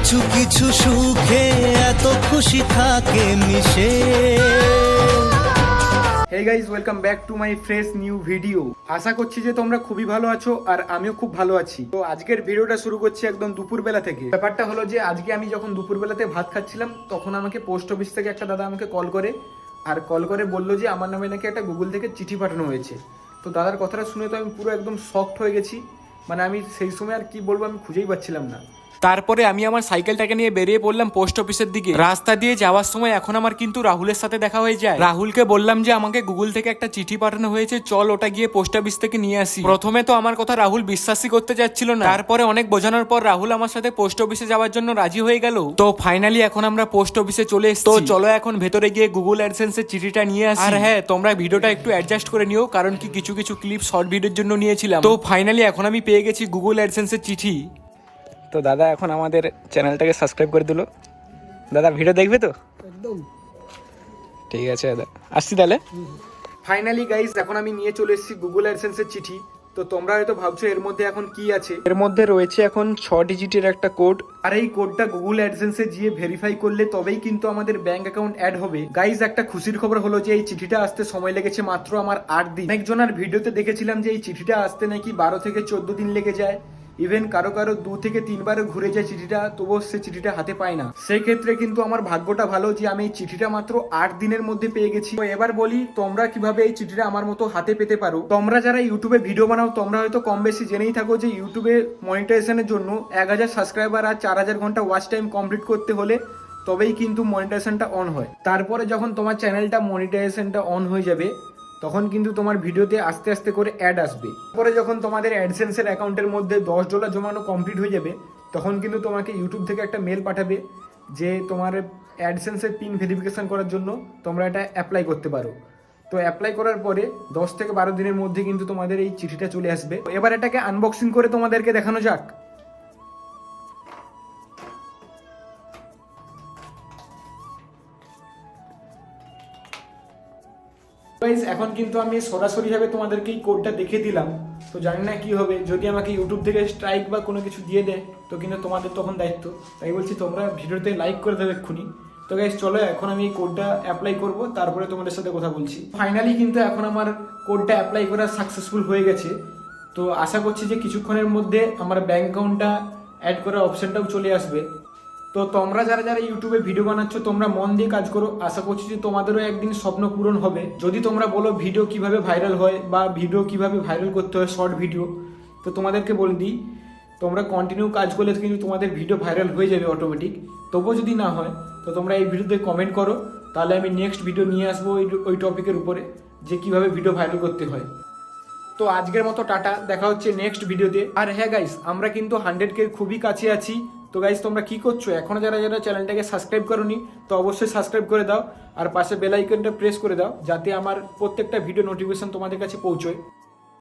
কিছু কিছু সুখে এত খুশি থাকে মিশে। Hey guys, welcome back to my fresh new video. আশা করছি যে তোমরা খুবই ভালো আছো আর আমিও খুব ভালো আছি। তো আজকের ভিডিওটা শুরু করছি একদম দুপুরবেলা থেকে। ব্যাপারটা হলো যে আজকে আমি যখন দুপুরবেলাতে ভাত খাচ্ছিলাম তখন আমাকে পোস্ট অফিস থেকে একটা দাদা আমাকে কল করে বললো যে আমার নামে নাকি একটা গুগল থেকে চিঠি পাঠানো হয়েছে। তো দাদার কথাটা শুনে তো আমি পুরো একদম শকড হয়ে গেছি। মানে আমি সেই সময় আর কি বলবো, আমি খুঁজেই পাচ্ছিলাম না। তারপরে আমি আমার সাইকেলটাকে নিয়ে বেরিয়ে পড়লাম পোস্ট অফিসের দিকে। রাস্তা দিয়ে যাওয়ার সময় এখন আমার কিন্তু রাহুলের সাথে দেখা হয়ে যায়। রাহুলকে বললাম যে আমাকে গুগল থেকে একটা চিঠি পাঠানো হয়েছে, চল ওটা গিয়ে পোস্ট অফিস থেকে নিয়ে আসি। প্রথমে তো আমার কথা রাহুল বিশ্বাসই করতে যাচ্ছিল না, তারপরে অনেক বোঝানোর পর রাহুল আমার সাথে পোস্ট অফিসে যাওয়ার জন্য রাজি হয়ে গেল। তো ফাইনালি এখন আমরা পোস্ট অফিসে চলে এসেছি। তো চলো এখন ভেতরে গিয়ে গুগল অ্যাডসেন্সের চিঠিটা নিয়ে আসি। আর হ্যাঁ, তোমরা ভিডিওটা একটু অ্যাডজাস্ট করে নিও, কারণ কি কিছু কিছু ক্লিপ শর্ট ভিডিওর জন্য নিয়েছিলাম। তো ফাইনালি এখন আমি পেয়ে গেছি গুগল অ্যাডসেন্সের চিঠি। তো দাদা এখন আমাদের চ্যানেলটাকে সাবস্ক্রাইব করে দিল। দাদা ভিডিও দেখবে তো? একদম ঠিক আছে দাদা, আসছি তাহলে। ফাইনালি গাইস, এখন আমি নিয়ে চলে এসেছি গুগল অ্যাডসেন্সের চিঠি। তো তোমরা হয়তো ভাবছো এর মধ্যে এখন কি আছে। এর মধ্যে রয়েছে এখন 6 ডিজিটের একটা কোড, আর এই কোডটা গুগল অ্যাডসেন্সে গিয়ে ভেরিফাই করলে তবেই কিন্তু আমাদের ব্যাংক অ্যাকাউন্ট অ্যাড হবে। গাইস, একটা খুশির খবর হলো যে এই চিঠিটা আসতে সময় লেগেছে মাত্র আমার 8 দিন। অনেকজনের ভিডিওতে দেখেছিলাম যে এই চিঠিটা আসতে নাকি 12 থেকে 14 দিন লেগে যায়। ইভেন কারো 2 থেকে 3 বারও ঘুরে যায় চিঠিটা, তবুও সে চিঠিটা হাতে পায় না। সেই ক্ষেত্রে কিন্তু আমার ভাগ্যটা ভালো যে আমি এই চিঠিটা মাত্র 8 দিনের মধ্যে পেয়ে গেছি। তো এবার বলি, তোমরা কিভাবে এই চিঠিটা আমার মতো হাতে পেতে পারো। তোমরা যারা ইউটিউবে ভিডিও বানাও তোমরা হয়তো কম বেশি জেনেই থাকো যে ইউটিউবে মনিটাইজেশনের জন্য 1000 সাবস্ক্রাইবার আর 4000 ঘন্টা ওয়াচ টাইম কমপ্লিট করতে হলে তবেই কিন্তু মনিটাইজেশনটা অন হয়। তারপরে যখন তোমার চ্যানেলটা মনিটাইজেশনটা অন হয়ে যাবে তখন কিন্তু তোমার ভিডিওতে আস্তে আস্তে করে অ্যাড আসবে। তারপরে যখন তোমাদের অ্যাডসেন্সের অ্যাকাউন্টের মধ্যে $10 জমানো কমপ্লিট হয়ে যাবে তখন কিন্তু তোমাকে ইউটিউব থেকে একটা মেল পাঠাবে যে তোমার অ্যাডসেন্সের পিন ভেরিফিকেশন করার জন্য তোমরা এটা অ্যাপ্লাই করতে পারো। তো অ্যাপ্লাই করার পরে 10 থেকে 12 দিনের মধ্যে কিন্তু তোমাদের এই চিঠিটা চলে আসবে। এবার এটাকে আনবক্সিং করে তোমাদেরকে দেখানো যাক। এখন কিন্তু আমি সরাসরি ভাবে তোমাদেরকে এই কোডটা দেখে দিলাম। তো জানি না কি হবে, যদি আমাকে ইউটিউব থেকে স্ট্রাইক বা কোনো কিছু দিয়ে দেয় তো কিন্তু তোমাদের তখন দায়িত্ব। তাই বলছি তোমরা ভিডিওতে লাইক করে দেবে এক্ষুনি। তো গাইস চলো, এখন আমি এই কোডটা অ্যাপ্লাই করব, তারপরে তোমাদের সাথে কথা বলছি। ফাইনালি কিন্তু এখন আমার কোডটা অ্যাপ্লাই করা সাকসেসফুল হয়ে গেছে। তো আশা করছি যে কিছুক্ষণের মধ্যে আমার ব্যাংক অ্যাকাউন্টটা অ্যাড করার অপশনটাও চলে আসবে। তো তোমরা যারা যারা ইউটিউবে ভিডিও বানাচ্ছ তোমরা মন দিয়ে কাজ করো, আশা করছি যে তোমাদেরও একদিন স্বপ্ন পূরণ হবে। যদি তোমরা বলো ভিডিও কিভাবে ভাইরাল হয় বা ভিডিও কিভাবে ভাইরাল করতে হয় শর্ট ভিডিও, তো তোমাদেরকে বলে দিই তোমরা কন্টিনিউ কাজ করলে কিন্তু তোমাদের ভিডিও ভাইরাল হয়ে যাবে অটোমেটিক। তবুও যদি না হয় তো তোমরা এই ভিডিওতে কমেন্ট করো, তাহলে আমি নেক্সট ভিডিও নিয়ে আসবো ওই টপিকের উপরে যে কিভাবে ভিডিও ভাইরাল করতে হয়। তো আজকের মতো টাটা, দেখা হচ্ছে নেক্সট ভিডিওতে। আর হ্যাঁ গাইস, আমরা কিন্তু 100K খুবই কাছে আছি। তো গাইস তোমরা কি করছো, এখনো যারা যারা চ্যানেলটাকে সাবস্ক্রাইব করোনি তো অবশ্যই সাবস্ক্রাইব করে দাও, আর পাশে বেল আইকনটা প্রেস করে দাও যাতে আমার প্রত্যেকটা ভিডিও নোটিফিকেশন তোমাদের কাছে পৌঁছয়।